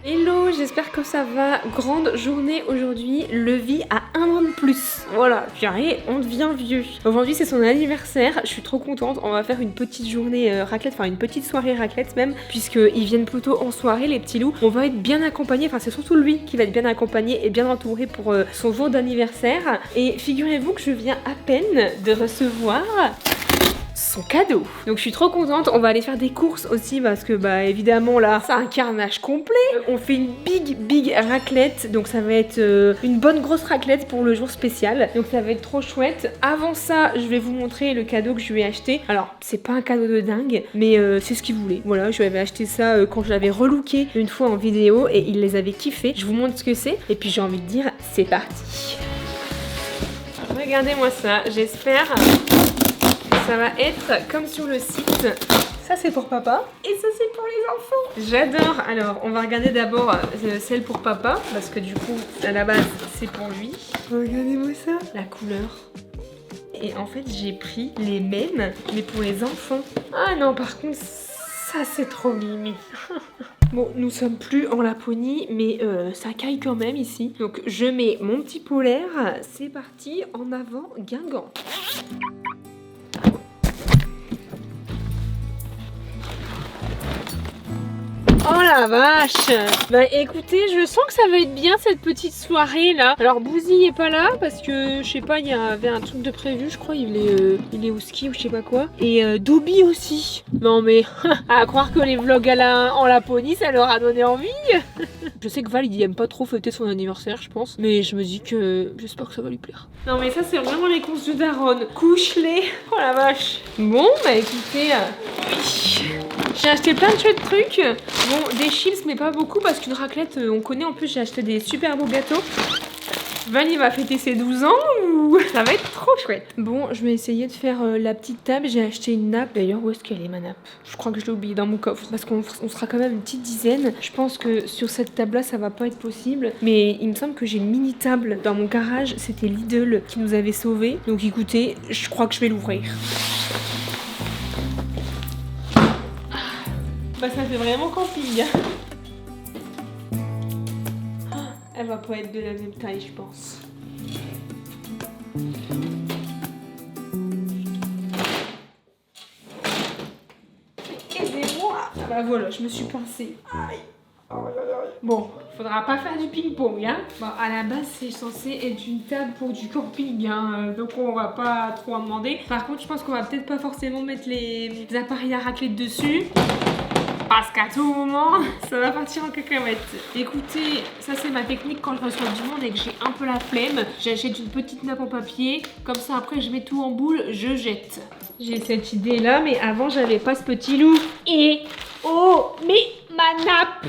Hello, j'espère que ça va. Grande journée aujourd'hui, Levi a 1 an de plus. Voilà, purée, on devient vieux. Aujourd'hui c'est son anniversaire, je suis trop contente. On va faire une petite journée raclette, enfin une petite soirée raclette même, puisqu'ils viennent plutôt en soirée les petits loups. On va être bien accompagnés, enfin c'est surtout lui qui va être bien accompagné et bien entouré pour son jour d'anniversaire. Et figurez-vous que je viens à peine de recevoir son cadeau. Donc je suis trop contente, on va aller faire des courses aussi parce que bah évidemment là c'est un carnage complet. On fait une big raclette, donc ça va être une bonne grosse raclette pour le jour spécial. Donc ça va être trop chouette. Avant ça, je vais vous montrer le cadeau que je lui ai acheté. Alors c'est pas un cadeau de dingue, mais c'est ce qu'il voulait. Voilà, je lui avais acheté ça quand je l'avais relooké une fois en vidéo et il les avait kiffés. Je vous montre ce que c'est et puis j'ai envie de dire c'est parti. Regardez-moi ça, j'espère ça va être comme sur le site. Ça c'est pour papa et ça c'est pour les enfants. J'adore. Alors on va regarder d'abord celle pour papa parce que du coup à la base c'est pour lui. Regardez-moi ça. La couleur. Et en fait j'ai pris les mêmes mais pour les enfants. Ah non par contre ça c'est trop mimi. Bon, nous sommes plus en Laponie, mais ça caille quand même ici. Donc je mets mon petit polaire. C'est parti, en avant, Guingamp. Oh la vache! Bah écoutez, je sens que ça va être bien cette petite soirée là. Alors Bouzy est pas là parce que je sais pas, il y avait un truc de prévu, je crois, il est au ski ou je sais pas quoi. Et Dobby aussi. Non mais à croire que les vlogs en Laponie ça leur a donné envie. Je sais que Val il aime pas trop fêter son anniversaire je pense, mais je me dis que j'espère que ça va lui plaire. Non mais ça c'est vraiment les courses de daronne. Couche-les. Oh la vache. Bon bah écoutez, oui. J'ai acheté plein de chouettes trucs. Bon, des chills, mais pas beaucoup parce qu'une raclette, on connaît. En plus, j'ai acheté des super beaux gâteaux. Val, il va fêter ses 12 ans ou ça va être trop chouette. Bon, je vais essayer de faire la petite table. J'ai acheté une nappe. D'ailleurs, où est-ce qu'elle est ma nappe? Je crois que je l'ai oubliée dans mon coffre parce qu'on sera quand même une petite dizaine. Je pense que sur cette table-là, ça va pas être possible. Mais il me semble que j'ai une mini table dans mon garage. C'était Lidl qui nous avait sauvés. Donc écoutez, je crois que je vais l'ouvrir. Bah ça fait vraiment camping. Elle va pas être de la même taille je pense. Aidez-moi. Ah bah voilà, je me suis pincée. Aïe. Bon, faudra pas faire du ping-pong, hein. Bon, à la base, c'est censé être une table pour du camping, hein. Donc on va pas trop en demander. Par contre, je pense qu'on va peut-être pas forcément mettre les appareils à raclette dessus. Parce qu'à tout moment, ça va partir en cacahuète. Écoutez, ça c'est ma technique quand je reçois du monde et que j'ai un peu la flemme. J'achète une petite nappe en papier. Comme ça, après, je mets tout en boule, je jette. J'ai cette idée là, mais avant, j'avais pas ce petit loup. Et oh, mais ma nappe!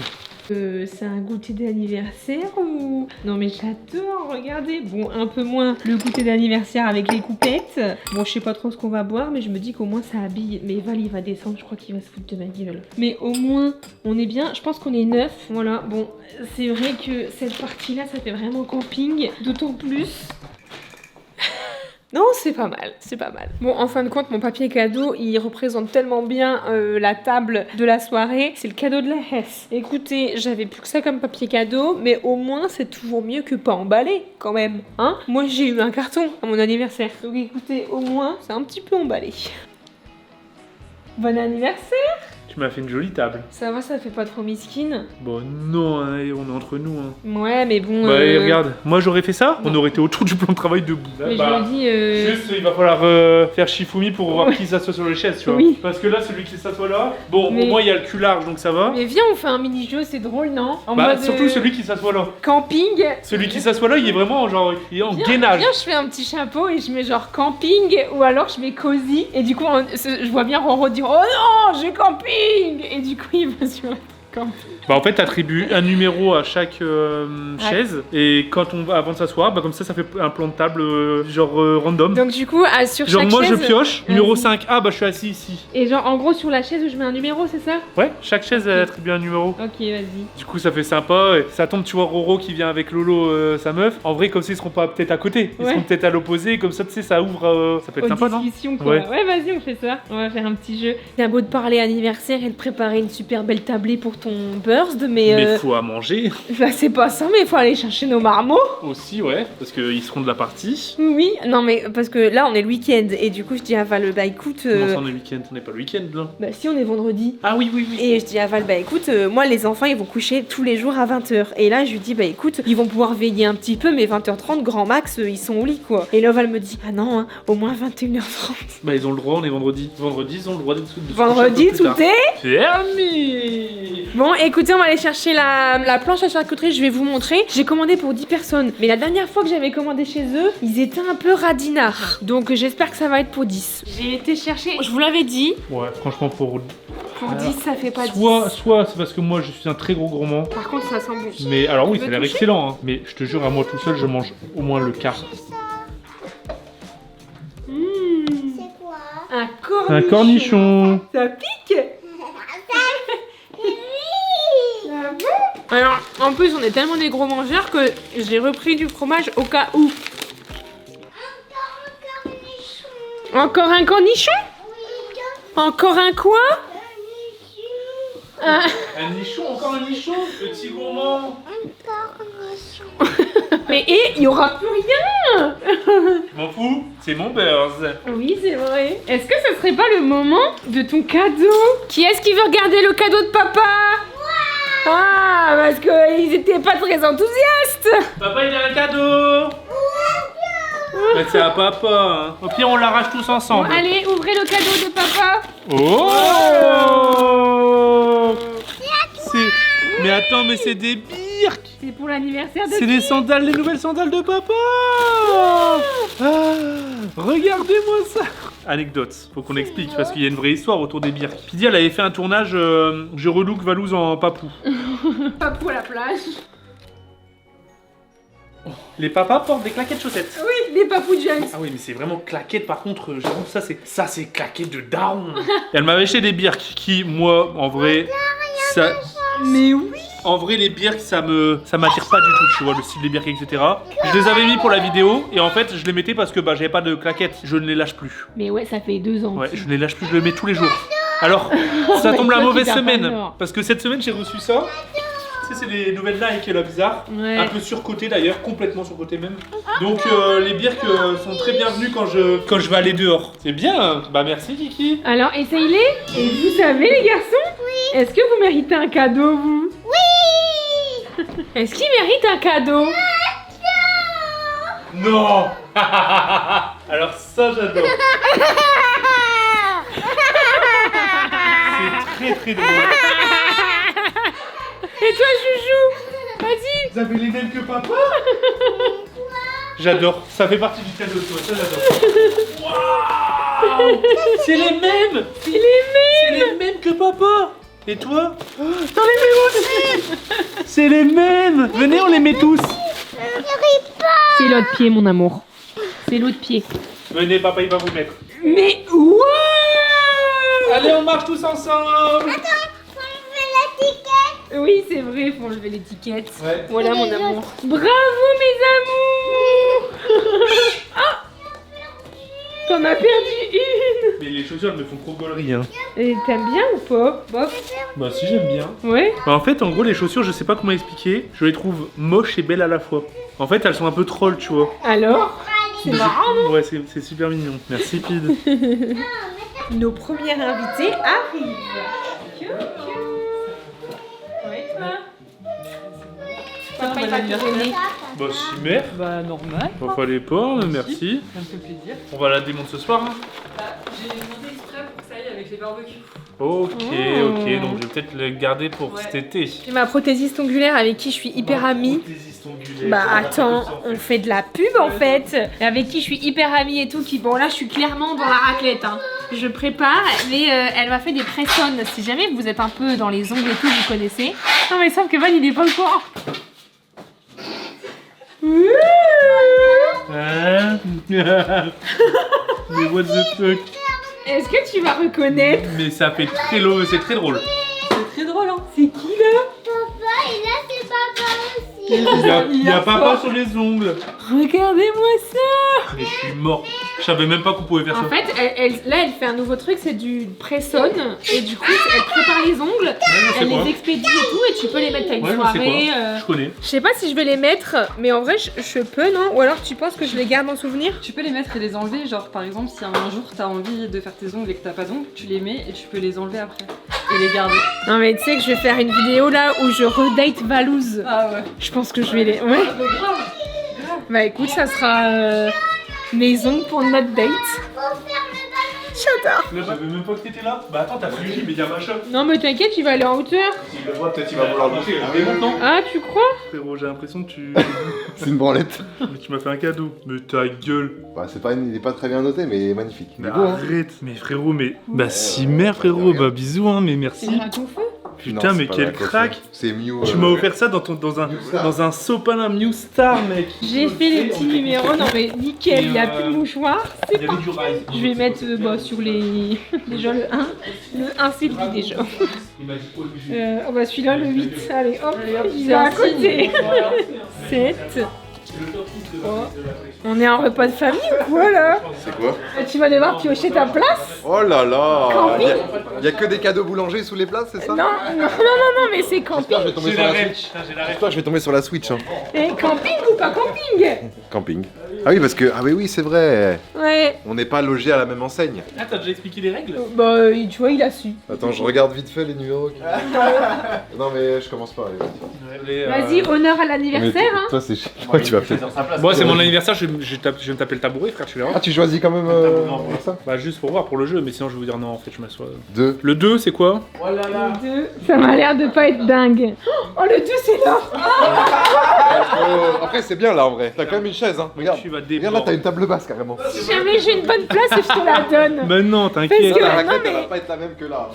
C'est un goûter d'anniversaire ou... Non mais j'adore, regardez. Bon, un peu moins le goûter d'anniversaire avec les coupettes. Bon, je sais pas trop ce qu'on va boire, mais je me dis qu'au moins ça habille. Mais Val, il va descendre, je crois qu'il va se foutre de ma gueule. Mais au moins, on est bien. Je pense qu'on est 9. Voilà, bon, c'est vrai que cette partie-là, ça fait vraiment camping. D'autant plus... Non, c'est pas mal, c'est pas mal. Bon, en fin de compte, mon papier cadeau, il représente tellement bien la table de la soirée. C'est le cadeau de la Hesse. Écoutez, j'avais plus que ça comme papier cadeau, mais au moins, c'est toujours mieux que pas emballé, quand même. Hein? Moi, j'ai eu un carton à mon anniversaire. Donc écoutez, au moins, c'est un petit peu emballé. Bon anniversaire! Tu m'as fait une jolie table. Ça va, ça fait pas trop miskin? Bon, non, hein, on est entre nous. Hein. Ouais, mais bon... Bah, regarde, moi j'aurais fait ça, on aurait été autour du plan de travail debout. Mais je me dis... Juste, il va falloir faire Shifumi pour voir qui s'assoit sur les chaises, tu vois. Oui. Parce que là, celui qui s'assoit là, bon, Mais... au moins il y a le cul large, donc ça va. Mais viens, on fait un mini-jeu, c'est drôle, non? En bah, mode, surtout celui qui s'assoit là. Camping. Celui qui s'assoit là, il est vraiment genre, il est en gainage. Viens, je fais un petit chapeau et je mets genre camping, ou alors je mets cosy. Et du coup, je vois bien Roro dire, oh non, j'ai camping. Et du coup, il va sur le camping. Bah en fait t'attribues un numéro à chaque chaise et quand on va avant de s'asseoir, bah comme ça fait un plan de table random. Donc du coup sur genre chaque moi chaise, je pioche, numéro 5, ah bah je suis assis ici. Et genre en gros sur la chaise où je mets un numéro, c'est ça? Ouais, chaque chaise elle attribue un numéro. Ok, vas-y. Du coup ça fait sympa, et ça tombe tu vois Roro qui vient avec Lolo sa meuf. En vrai comme ça ils seront pas peut-être à côté, ils seront peut-être à l'opposé, comme ça tu sais ça ouvre, ça peut être sympa non? Quoi. Ouais vas-y on fait ça, on va faire un petit jeu. C'est un beau de parler anniversaire et de préparer une super belle tablée pour toi. ton burst, mais... Mais faut à manger Bah c'est pas ça, mais il faut aller chercher nos marmots. aussi, ouais, parce qu'ils seront de la partie. Oui, non mais parce que là on est le week-end et du coup je dis à Val, bah écoute... Comment ça on est week-end? On n'est pas le week-end là. Bah si on est vendredi. Ah oui, oui, oui. Et je dis à Val, bah écoute, moi les enfants ils vont coucher tous les jours à 20h. Et là je lui dis, bah écoute, ils vont pouvoir veiller un petit peu, mais 20h30 grand max, ils sont au lit quoi. Et là Val me dit, ah non, hein, au moins 21h30. Bah ils ont le droit, on est vendredi. Vendredi, ils ont le droit de se coucher Vendredi un peu plus tout tard. est... Fermé. Bon, écoutez, on va aller chercher la planche à charcuterie, je vais vous montrer. J'ai commandé pour 10 personnes, mais la dernière fois que j'avais commandé chez eux, ils étaient un peu radinards. Donc j'espère que ça va être pour 10. J'ai été chercher, je vous l'avais dit, Ouais, franchement pour 10 ça fait pas 10. soit c'est parce que moi je suis un très gros gourmand. Par contre ça sent bon. Mais alors oui, Tu ça a veux l'air toucher excellent, hein. Mais je te jure, à moi tout seul, je mange au moins le quart. C'est quoi? Un cornichon. Un cornichon. Ça pique. Ah bon? Alors, en plus, on est tellement des gros mangeurs que j'ai repris du fromage au cas où. Encore un cornichon? Encore un quoi? Un nichon, encore un nichon, petit gourmand. Mais il y aura plus rien. M'en fous, c'est mon burst. Oui, c'est vrai. Est-ce que ce serait pas le moment de ton cadeau? Qui est-ce qui veut regarder le cadeau de papa? Ah, parce qu'ils étaient pas très enthousiastes. Papa, il a un cadeau. Mais c'est à papa. Hein. Au pire, on l'arrache tous Bon, ensemble. allez, ouvrez le cadeau de papa. Oh, mais attends, mais c'est des birks. C'est pour l'anniversaire de C'est les sandales, les nouvelles sandales de papa. Regardez-moi ça. Anecdote, faut qu'on explique parce qu'il y a une vraie histoire autour des birks. Pidi, elle avait fait un tournage Je relook Valouz en papou. Papou à la plage. Les papas portent des claquettes chaussettes. Oui, les papous James. Ah oui, mais c'est vraiment claquettes par contre, j'avoue, ça c'est claquettes de daron. Elle m'avait acheté des birks qui, moi, en vrai, ça... Mais oui. En vrai, les birks, ça m'attire pas du tout, tu vois, le style des birks, etc. Je les avais mis pour la vidéo, et en fait, je les mettais parce que bah, j'avais pas de claquettes, je ne les lâche plus. Mais ouais, ça fait 2 ans. Ouais, je ne les lâche plus, je les mets tous les jours. Alors, ça tombe la mauvaise semaine, parce que cette semaine, j'ai reçu ça. Tu sais, c'est les nouvelles Nike, là, bizarres. Ouais. Un peu surcoté d'ailleurs, complètement surcoté même. Donc, les birks sont très bienvenus quand je vais aller dehors. C'est bien, bah merci, Kiki. Alors, essayez-les. Et vous savez, les garçons? Oui. Est-ce que vous méritez un cadeau, vous? Oui. Est-ce qu'ils méritent un cadeau? Non. Alors ça, j'adore. C'est très très drôle. Et toi, Joujou? Vas-y. Vous avez les mêmes que papa? J'adore, ça fait partie du cadeau, toi, ça j'adore. Waouh. C'est les mêmes. C'est les mêmes. C'est les mêmes que papa. Et toi? T'en les mets aussi. C'est les mêmes. Venez, on les met tous. C'est l'autre pied, mon amour. C'est l'autre pied. Venez, papa, il va vous mettre. Mais wow. Allez, on marche tous ensemble. Oui, c'est vrai, faut enlever l'étiquette. Ouais. Voilà, mon amour. Bravo, mes amours. Ah, t'en as perdu une. Mais les chaussures, elles me font trop gaulerie, hein. Et t'aimes bien ou pas, Bof? Bah si, j'aime bien. Ouais. Bah, en fait, en gros, les chaussures, je sais pas comment expliquer. Je les trouve moches et belles à la fois. En fait, elles sont un peu trolls, tu vois. Alors? C'est marrant, non? Ouais, c'est super mignon. Merci, Pid. Nos premiers invités arrivent. Ouais, toi? Papa, il va te donner. Bah, si, mère. Bah normal. Bah, fallait pas, merci. Ça me fait plaisir. On va la démonter ce soir, hein. Bah, j'ai demandé exprès pour que ça aille avec les barbecues. Ok, Oh. ok, donc je vais peut-être le garder pour Ouais. cet été. J'ai ma prothésiste ongulaire avec qui je suis hyper amie. Bah attends, on fait de la pub en fait. Avec qui je suis hyper amie et tout. Qui bon là je suis clairement dans la raclette. Hein. Je prépare, mais elle m'a fait des press-on. Si jamais vous êtes un peu dans les ongles et tout, vous connaissez. Non mais sauf que Van il est pas au courant. Hein? Mais what the fuck? Est-ce que tu vas reconnaître? Mais ça fait très lourd, c'est très drôle. C'est très drôle, hein. C'est qui là? Papa, et là c'est papa aussi. Il y a papa sur les ongles. Regardez-moi ça. Mais je suis mort. Je savais même pas qu'on pouvait faire En ça. fait, là, elle fait un nouveau truc, c'est du press-on. Et du coup, elle prépare les ongles, elle les expédie et tout, et tu peux les mettre à une soirée. Je connais. Je sais pas si je vais les mettre, mais en vrai, je peux, non? Ou alors tu penses que je les garde en souvenir? Tu peux les mettre et les enlever, genre par exemple si un jour t'as envie de faire tes ongles et que t'as pas d'ongles, tu les mets et tu peux les enlever après et les garder. Non mais tu sais que je vais faire une vidéo là où je redate Valouz. Ah ouais. Je pense que je vais les... Ouais. Bah écoute, ça sera mes ongles pour notre date. J'adore. Là, j'avais même pas que t'étais là. Bah attends, t'as fui, mais y'a machin. Non mais t'inquiète, il va aller en hauteur. S'il le voit, peut-être il va vouloir le bouffer. Mais maintenant. Ah, tu crois? Frérot, j'ai l'impression que tu. C'est une branlette. Mais tu m'as fait un cadeau. Mais ta gueule. Bah, il est pas très bien noté, mais il est magnifique. Il Mais est beau, hein. arrête. Mais frérot, mais. Bah si, mère, frérot. Bah bisous, hein, mais C'est merci. le raton feu. Putain, Non, mais c'est pas quel la coiffure. crack. C'est Mew. Tu m'as offert ça dans un sopalin Mew Star, mec. J'ai fait les petits numéros, non mais nickel, il n'y a plus de mouchoir. Il y avait du rail. Je vais mettre sur les... Déjà le 1. Le 1 c'est lui déjà. Il m'a dit quoi, Oh bah celui-là le 8. Allez hop, il est à côté. 7. On est en repas de famille ou quoi là? C'est quoi? Tu vas devoir piocher ta place? Oh là là. Camping. Y a que des cadeaux boulangers sous les places, c'est ça? Non, mais c'est camping. J'espère que je vais tomber J'ai sur la la rêve. Switch. Putain, j'ai la rêve. J'espère que je vais tomber sur la Switch. Hein. Et camping ou pas camping? Camping. Ah oui, parce que. Ah oui, c'est vrai. Ouais. On n'est pas logé à la même enseigne. Ah, t'as déjà expliqué les règles? Bah tu vois, il a su. Attends, je regarde vite fait les numéros. Non, mais je commence pas. Allez, Vas-y, honneur à l'anniversaire. Hein. Toi, c'est. Moi, tu vas faire. Moi, c'est mon anniversaire, je vais me taper le tabouret, frère, tu verras. Ah, tu choisis quand même pour ça? Bah, juste pour voir, pour le jeu, mais sinon, je vais vous dire non, en fait, je m'assois. 2. Le 2, c'est quoi? Le 2, ça m'a l'air de pas être dingue. Oh, le 2, c'est là. Après, c'est bien là en vrai. T'as quand même une chaise, hein. Regarde. Tu vas Regarde là, t'as une table basse carrément. Si jamais j'ai une bonne place, je te la donne. Bah non, t'inquiète. Parce que- La non, raquette, mais- elle va pas être la même que là.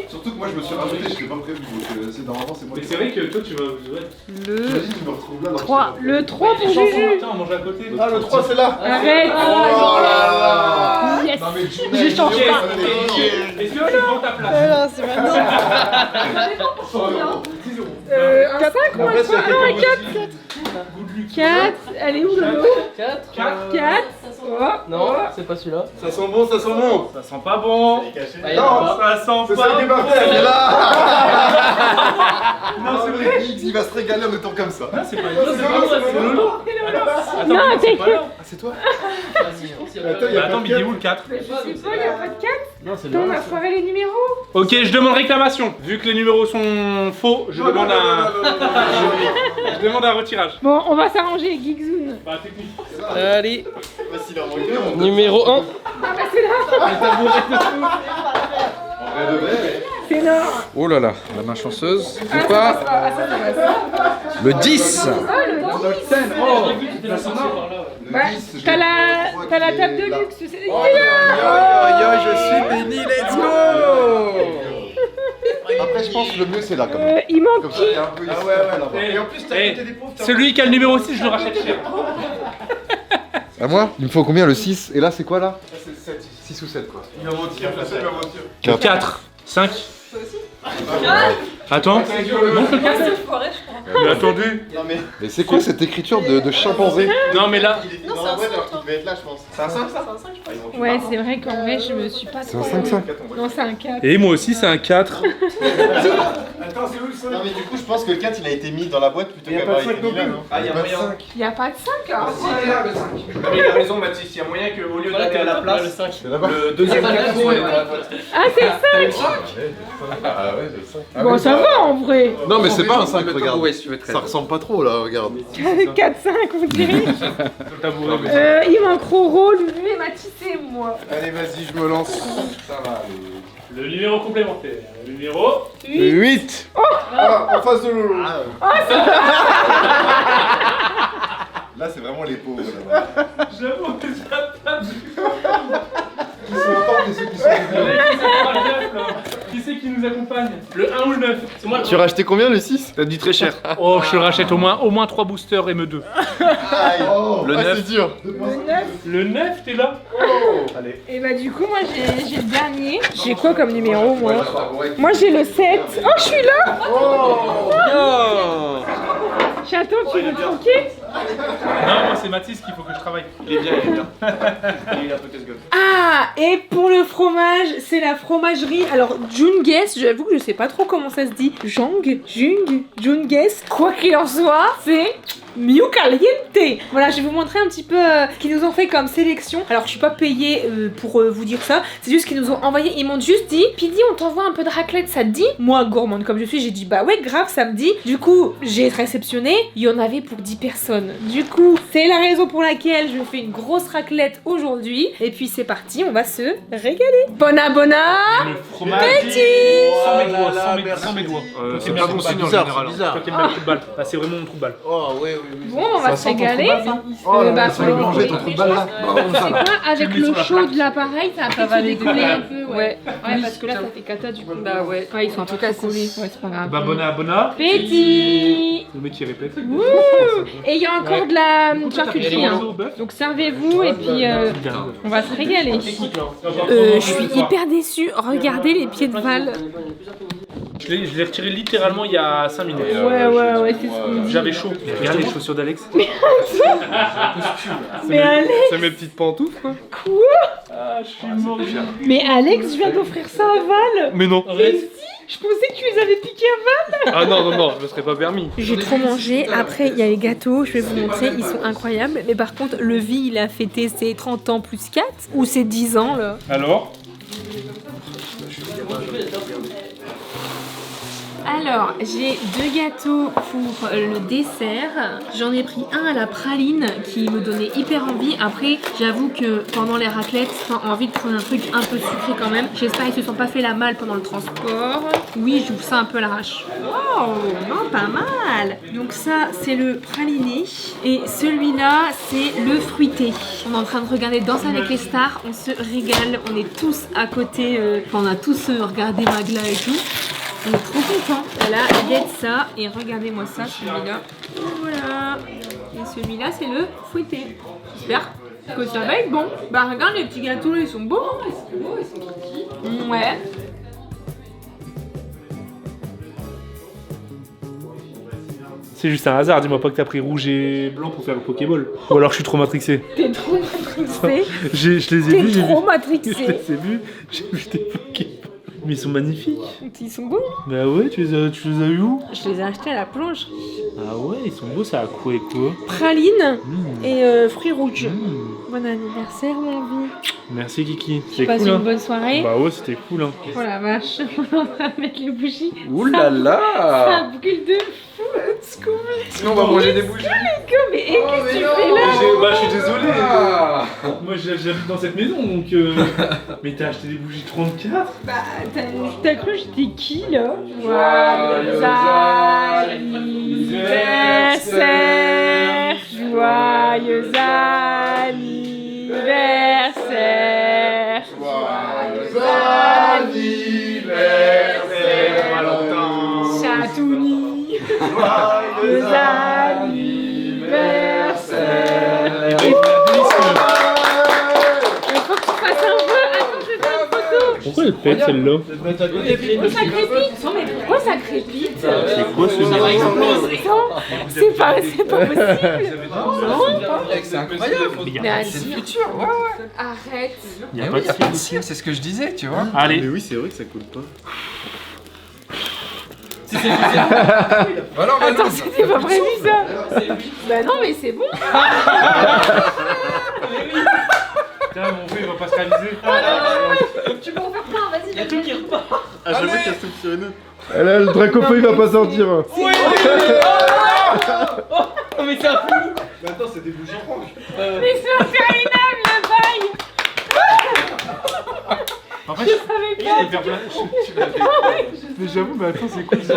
Surtout que moi, je me suis rajouté, je l'ai pas prévu. Donc, c'est normalement, c'est moi Mais qui. c'est vrai que toi, tu vas. Ouais. Le J'imagine, je me retrouve là. dans 3, le 3 pour Chanson, Juju. Tiens, on mange à côté. Ah, le 3, c'est là. Arrête. Oh là là. Yes. Non, mais Je change Yes, pas. Est-ce que tu prends ta place? Non, c'est maintenant. Un 5 ou un 3? Non, un 4. 4. Elle est où le lot? 4. 4. Oh. Non, c'est pas celui-là. Ça sent bon, ça sent bon. Ça sent pas bon. Non, Ça sent c'est pas ça qui est bon. parti, elle est là. Non, c'est vrai. X, il va se régaler en étant comme ça. Non, c'est pas c'est Lolo. Non, Attends, t'es pas là. Ah, c'est toi? Attends, mais il est où le 4? Je sais pas, il n'y a pas de 4. Non, c'est Attends, on a foiré les numéros. Ok, je demande réclamation. Vu que les numéros sont faux, je demande un. Je demande un retirage. Bon, on va s'arranger, Geekzoon. Bah, technique. Allez, numéro 1. Ah bah c'est là. C'est là. Oh là là, la main chanceuse. Ah, Ou pas ça passe. Le 10. Ah, le 10. Bah, t'as la table de luxe. Tu sais. Je suis béni, let's go. Après, je pense que le mieux, c'est là quand même. Il manque Comme ça, qui? il y a un peu. Ah ouais, là-bas. Et en plus, celui qui a le numéro 6, je le rachète cher. À moi? Il me faut combien le 6? Et là, c'est quoi là? 6 ou 7 quoi. 4. 5. Attends. Non, c'est le 4. Mais attendez. Mais c'est quoi cette écriture de chimpanzé? Non, mais là. Dans la boîte, alors qu'il devait être là, je pense. C'est un 5 ça? Ouais, c'est vrai qu'en vrai, je me suis pas C'est un trop... 5 ça? Non, c'est un 4. Et moi aussi, c'est un 4. Non mais du coup je pense que le 4 il a été mis dans la boîte plutôt qu'avoir été mis là, non? Ah, il y a moyen. Il n'y a pas de 5 hein. Mais il a raison, Mathis, il y a moyen qu'au lieu d'aller à la place, C'est là-bas? le deuxième carton soit dans la boîte. Ah, c'est le 5. Ah ouais, c'est le 5. Bon, ça va en vrai. Non, mais c'est pas un 5, regarde. Ouais, si tu veux très Ça ressemble pas trop là, regarde. 4, 5, on dirait. Il manque Roro, Lulu et Mathis et moi. Allez, vas-y, je me lance. Ça va, Le numéro complémentaire. Le numéro. 8. Ah, en face de Lolo. Là, c'est vraiment les pauvres là-bas. J'avoue que ça tape. Qui sont autant que ceux qui sont Qui c'est qui nous accompagne? Le 1 ou le 9? C'est moi. Tu as racheté combien le 6? T'as dit très cher. Oh, je rachète au moins 3 boosters ME2. Oh, Le 9. c'est dur. Le 9. Le 9, t'es là? Et bah du coup, moi j'ai le dernier. J'ai quoi comme numéro moi? Moi j'ai le 7. Oh, je suis là. Chaton, tu veux tronquer? Non, moi c'est Mathis qu'il faut que je travaille. Il est bien, il est bien. Il est un peu casse-gueule. Ah, et pour le fromage, c'est la fromagerie. Alors, Junges, j'avoue que je sais pas trop comment ça se dit. Junges. Quoi qu'il en soit, c'est mieux caliente. Voilà, je vais vous montrer un petit peu ce qu'ils nous ont fait comme sélection. Alors, je suis pas payée pour vous dire ça. C'est juste qu'ils nous ont envoyé. Ils m'ont juste dit, Pidi, on t'envoie un peu de raclette, ça te dit? Moi, gourmande comme je suis, j'ai dit, bah ouais, grave, ça me dit. Du coup, j'ai réceptionné. Il y en avait pour 10 personnes. Du coup, c'est la raison pour laquelle je fais une grosse raclette aujourd'hui. Et puis, c'est parti, on va se régaler. Bona. Le fromage. Sans mes doigts, sans mes doigts. C'est pas bon signe en général. Toi qui aimes bien le trou de balle. Bah, c'est vraiment mon trou de balle. Oh, ouais. Bon, on va se régaler. Oh là là, Bah, tu veux manger ton trou de balle là. C'est quoi, avec Tu le mets l'eau sur la chaude plaque. de l'appareil, ça a Ça va fait se les décoller décoller. un peu, ouais. Ouais. Ouais, parce que là, ça fait cata du coup. Bah ouais. Ouais, ils sont un peu collés, ouais, c'est pas grave. Bah, bona. Petit. Le mec qui répète. Wouh. Et il y a encore de la charcuterie, hein. Donc servez-vous et puis on va se régaler. Je suis hyper déçue. Regardez les pieds de Val. Je l'ai retiré littéralement il y a 5 minutes. Ouais, c'est ce qu'on dit. J'avais chaud. Regarde les chaussures d'Alex. Mais Alex, C'est mes petites pantoufles quoi. Ah, je suis mort. mais Alex, je viens d'offrir ça à Val. Mais non. Mais si, je pensais que tu les avais piqués à Val. Ah non, je me serais pas permis. J'ai trop mangé. Après, il y a les gâteaux, je vais vous montrer, ils sont incroyables. Mais par contre, le vie, il a fêté ses 30 ans plus 4 ou ses 10 ans là. Alors Alors, j'ai 2 gâteaux pour le dessert. J'en ai pris un à la praline qui me donnait hyper envie. Après, j'avoue que pendant les raclettes, j'ai envie de prendre un truc un peu sucré quand même. J'espère qu'ils se sont pas fait la malle pendant le transport. Oui, j'ouvre ça un peu à l'arrache. Wow, non, pas mal. Donc ça, c'est le praliné. Et celui-là, c'est le fruité. On est en train de regarder Danse avec les stars. On se régale. On est tous à côté. On a tous regardé Magla et tout. On est trop contents. Voilà, il y a de ça. Et regardez-moi ça, celui-là. Voilà. Et celui-là, c'est le fouetté. J'espère que ça va être bon. Bah, regarde, les petits gâteaux, là, ils sont beaux. Ouais. C'est juste un hasard, dis-moi pas que t'as pris rouge et blanc pour faire le Pokéball. Ou alors je suis trop matrixé. T'es trop matrixé. Je les ai vus, T'es trop matrixé. Je les ai vus, j'ai vu des Pokéball. Mais ils sont magnifiques. Ils sont beaux. Bah ouais, tu les as eu où? Je les ai achetés à la planche. Ah ouais, ils sont beaux, ça a quoi et quoi? Praline Mmh. et fruits rouges. Mmh. Bon anniversaire, mon vie. Merci Kiki, Tu c'était passes cool une hein. bonne soirée. Bah ouais, c'était cool hein. Oh la vache, on va mettre les bougies. Ouh là Ça là. brûle de fou. Let's go. Sinon on va manger des bougies. Mais qu'est-ce que tu fais là? Bah je suis désolé. Ah. Moi j'habite dans cette maison donc Mais t'as acheté des bougies 34? Bah, t'as cru que j'étais qui là? Joyeux anniversaire! Joyeux anniversaire! Chatouni! Joyeux anniversaire! Il faut que tu fasses un peu. Attends, je vais faire une photo. Pourquoi elle pète celle-là? Pourquoi ça crépite? Non mais pourquoi ça crépite? C'est quoi ce nom? Non, c'est pas possible. C'est incroyable. Mais allez, C'est le futur, ouais. arrête. Il y a Mais pas oui, de y a pas de fil. cire, c'est ce que je disais, tu vois. Allez. Mais oui, c'est vrai que ça coule pas. Voilà, Attends, c'était pas prévu ça. Bah non mais c'est bon. Putain, mon frère il va pas se réaliser. Tu peux en faire plein, vas-y. Il y a tout qui repart. À chaque fois qu'il y a sur une autre. Et là, le Dracofeu, il va pas sortir. Non mais c'est un fou. Mais attends, c'est des bougies oranges. Mais c'est interminable le bail. En fait, Je savais je pas. vais faire plein. Mais j'avoue, mais attends, c'est cool ça.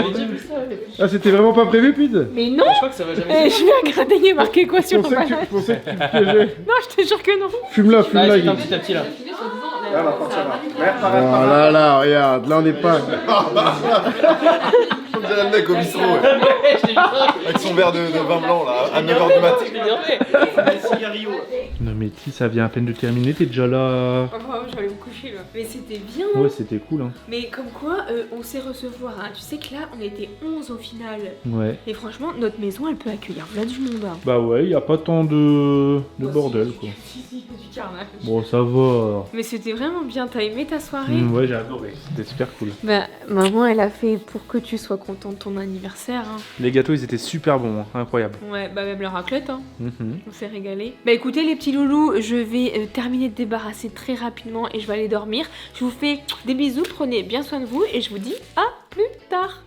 Ah, c'était vraiment pas prévu, Pide? Mais non. Je crois que ça va jamais. Je vais regarder, il y a marqué quoi Je sur ton pensais que balai. tu piégeais. Non, je te jure que non. Fume-la, Allez, fume-la, c'est un Guy. petit à petit là. Là, on va partir là. Oh là là, regarde, là on est pas. On dirait le mec au bistrot, ouais. Avec son verre de vin blanc, là, à 9h du matin. Non mais si ça vient à peine de terminer, t'es déjà là. Oh, je vais aller me coucher. tranquille. Mais c'était bien. Ouais, c'était cool, hein. Mais comme quoi, on sait recevoir. Hein. Tu sais que là, on était 11 au final. Ouais. Et franchement, notre maison, elle peut accueillir plein du monde. Hein. Bah ouais, y a pas tant de bordel, quoi. Si, du carnage. Bon, ça va. Mais c'était vraiment bien. T'as aimé ta soirée? Ouais, j'ai adoré. C'était super cool. Bah, maman, elle a fait pour que tu sois content de ton anniversaire. Hein. Les gâteaux, ils étaient super bons, hein. Incroyable. Ouais, bah même la raclette, hein. Mhm. On s'est régalé. Bah écoutez les petits loulous, je vais terminer de débarrasser très rapidement et je vais aller dormir. Je vous fais des bisous, prenez bien soin de vous et je vous dis à plus tard.